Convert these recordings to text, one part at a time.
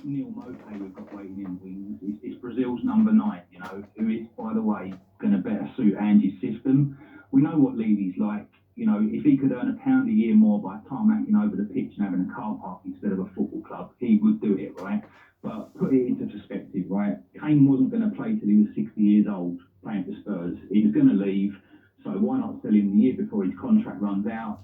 Neil Mopay we've got waiting in wings. It's Brazil's number 9, you know, who is, by the way, going to better suit Ange's system. We know what Levy's like. You know, if he could earn £1 a year more by tarmacking over the pitch and having a car park instead of a football club, he would do it, right? But put it into perspective, right? Kane wasn't going to play till he was 60 years old playing for Spurs. He was going to leave, so why not sell him the year before his contract runs out?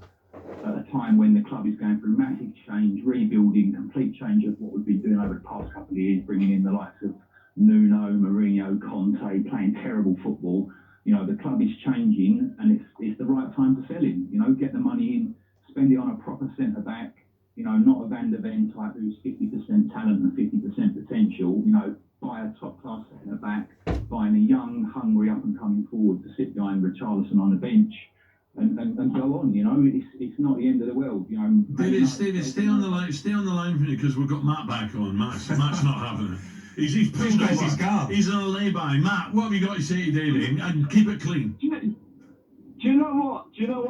At a time when the club is going through massive change, rebuilding, complete change of what we've been doing over the past couple of years, bringing in the likes of Nuno, Mourinho, Conte, playing terrible football. You know, the club is changing, and it's the right time to sell him. You know, get the money in, spend it on a proper centre-back, you know, not a Van der Ven type who's 50% talent and 50% potential. You know, buy a top-class centre-back, buying a young, hungry, up-and-coming forward to sit behind Richarlison on the bench. And go on, you know, it's not the end of the world, you know. David, stay on the line for me, because we've got Matt back on. Matt's not having it. He's pulled off his car. He's on a lay-by. Matt, what have you got to say to David? And keep it clean. Do you know what,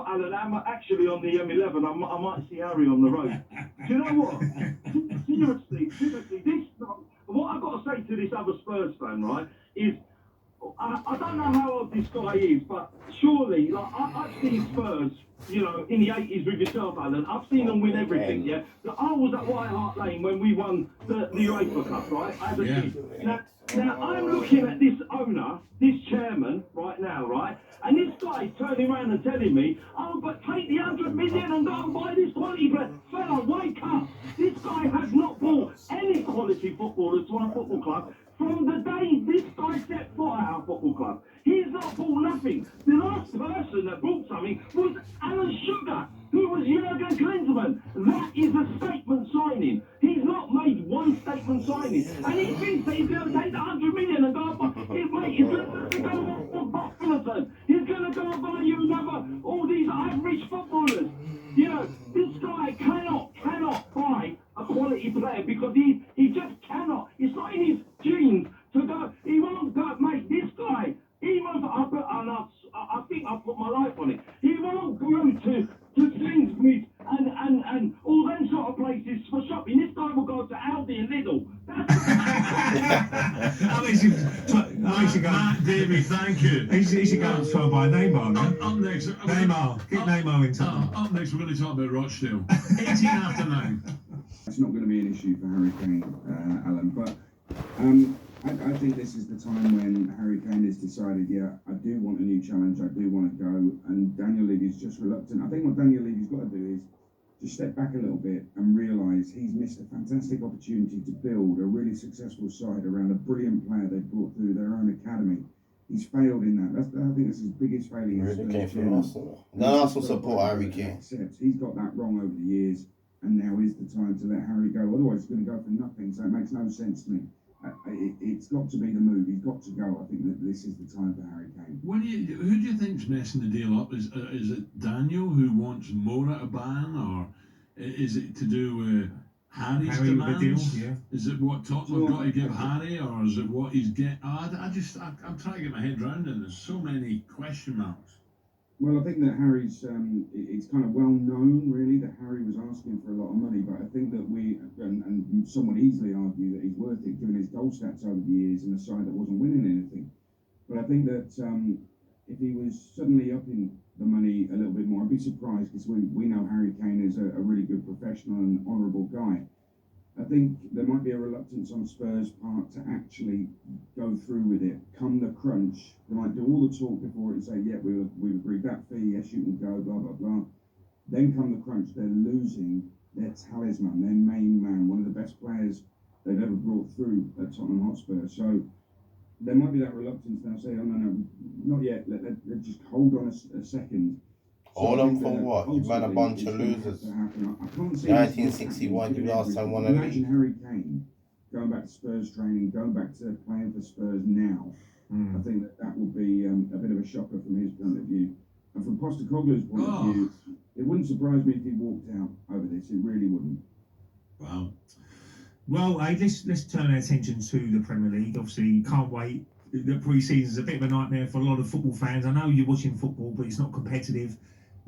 Alan? I'm actually on the M11. I might see Harry on the road. Do you know what? Seriously, this, what I've got to say to this other Spurs fan, right, is I don't know how old this guy is, but surely, like, I've seen Spurs, you know, in the 80s with yourself, Alan. I've seen them win everything, yeah? I was at White Hart Lane when we won the UEFA Cup, right? As a kid. Now, I'm looking at this owner, this chairman, right now, right? And this guy's turning around and telling me, oh, but take the 100 million and go and buy this quality player. Fella, wake up. This guy has not bought any quality footballers to our football club from the day this guy set foot at our football club. He's not bought nothing. The last person that bought something was Alan Sugar, who was Jurgen Klinsmann. That is a statement signing. He's not made one statement signing. And he thinks that he's going to take the 100 million and go and buy, he's going to go Buffalo. He's going to go and buy you another, all these average footballers. You know, this guy cannot buy a quality player because he just cannot. It's not in his genes to go. He won't go, mate. This guy, he won't. I think I'll put my life on it. He won't go to Sainsbury's and all them sort of places for shopping. This guy will go to Aldi and Lidl. Matt, David, thank you. He should go and try and buy Neymar. Up next, Neymar. Get Neymar in touch. Up next, we're going to talk about Rochdale. 18 after 9. It's not going to be an issue for Harry Kane, Alan, but I think this is the time when Harry Kane has decided, yeah, I do want a new challenge, I do want to go, and Daniel Levy's just reluctant. I think what Daniel Levy's got to do is just step back a little bit and realise he's missed a fantastic opportunity to build a really successful side around a brilliant player they've brought through their own academy. He's failed in that. I think that's his biggest failure. Really came from Arsenal. No, Arsenal support Harry Kane. He's got that wrong over the years, and now is the time to let Harry go. Otherwise, he's going to go for nothing, so it makes no sense to me. It's got to be the move. He's got to go. I think that this is the time for Harry Kane. Who do you think's messing the deal up? Is it Daniel who wants more out of Bayern, or is it to do with Harry's demands? Yeah. Is it what Tottenham have got to give Harry, or is it what he's getting? I'm trying to get my head around it. There's so many question marks. Well, I think that Harry's, it's kind of well known, really, that Harry was asking for a lot of money, but I think that and some would easily argue that he's worth it, given his goal stats over the years and a side that wasn't winning anything. But I think that if he was suddenly upping the money a little bit more, I'd be surprised, because we know Harry Kane is a really good professional and honourable guy. I think there might be a reluctance on Spurs' part to actually go through with it. Come the crunch, they might do all the talk before it and say, yeah, we've agreed that fee, yes, you can go, blah, blah, blah. Then come the crunch, they're losing their talisman, their main man, one of the best players they've ever brought through at Tottenham Hotspur. So there might be that reluctance now, say, oh, no, not yet, let's just hold on a second. Hold on for what? You've had a bunch of losers. 1961, you last time won a league. Imagine Harry Kane going back to Spurs training, going back to playing for Spurs now. I think that will be a bit of a shocker from his point of view. And from Postecoglou's point of view, it wouldn't surprise me if he walked out over this. It really wouldn't. Wow. Well, hey, let's turn our attention to the Premier League. Obviously, can't wait. The pre-season is a bit of a nightmare for a lot of football fans. I know you're watching football, but it's not competitive.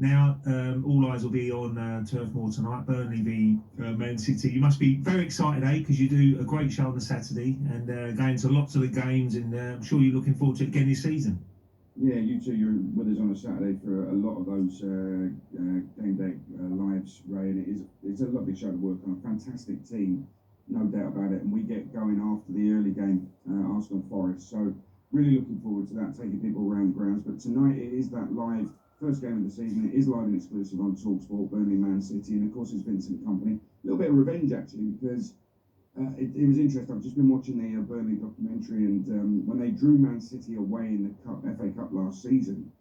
Now, all eyes will be on Turf Moor tonight, Burnley v Man City. You must be very excited, because you do a great show on the Saturday and going to lots of the games, and I'm sure you're looking forward to it again this season. Yeah, you two, you're with us on a Saturday for a lot of those game day lives, Ray, and it's a lovely show to work on. A fantastic team, no doubt about it. And we get going after the early game, Arsenal Forest. So really looking forward to that, taking people around the grounds. But tonight it is that live first game of the season. It is live and exclusive on TalkSport, Burnley Man City, and of course it's Vincent Kompany. A little bit of revenge actually, because it was interesting. I've just been watching the Burnley documentary, and when they drew Man City away in the FA Cup last season,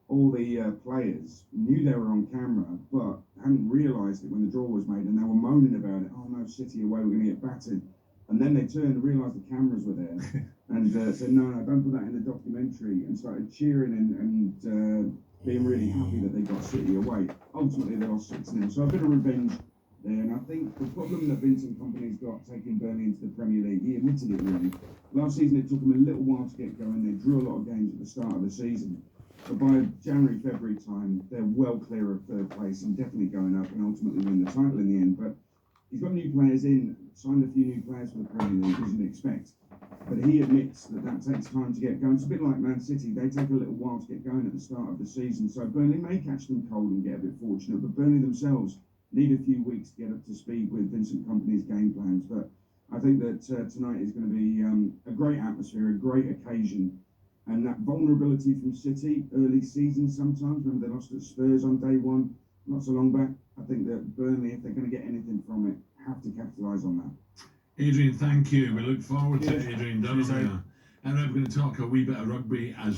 all the players knew they were on camera, but hadn't realised it when the draw was made, and they were moaning about it. Oh no, City away, we're going to get battered. And then they turned and realised the cameras were there, and said, no, don't put that in the documentary, and started cheering and being really happy that they got City away. Ultimately, they lost 6-0. So a bit of revenge there, and I think the problem that Vincent Kompany's got taking Burnley into the Premier League, he admitted it really. Last season it took him a little while to get going. They drew a lot of games at the start of the season, but by January, February time, they're well clear of third place and definitely going up and ultimately win the title in the end. But he's got new players in, signed a few new players for the Premier League, as you'd expect. But he admits that takes time to get going. It's a bit like Man City. They take a little while to get going at the start of the season. So Burnley may catch them cold and get a bit fortunate, but Burnley themselves need a few weeks to get up to speed with Vincent Kompany's game plans. But I think that tonight is going to be a great atmosphere, a great occasion. And that vulnerability from City, early season sometimes, remember they lost at Spurs on day one, not so long back. I think that Burnley, if they're going to get anything from it, have to capitalise on that. Adrian, thank you. We look forward to Cheers. Adrian Cheers, Donovan. And we're going to talk a wee bit of rugby as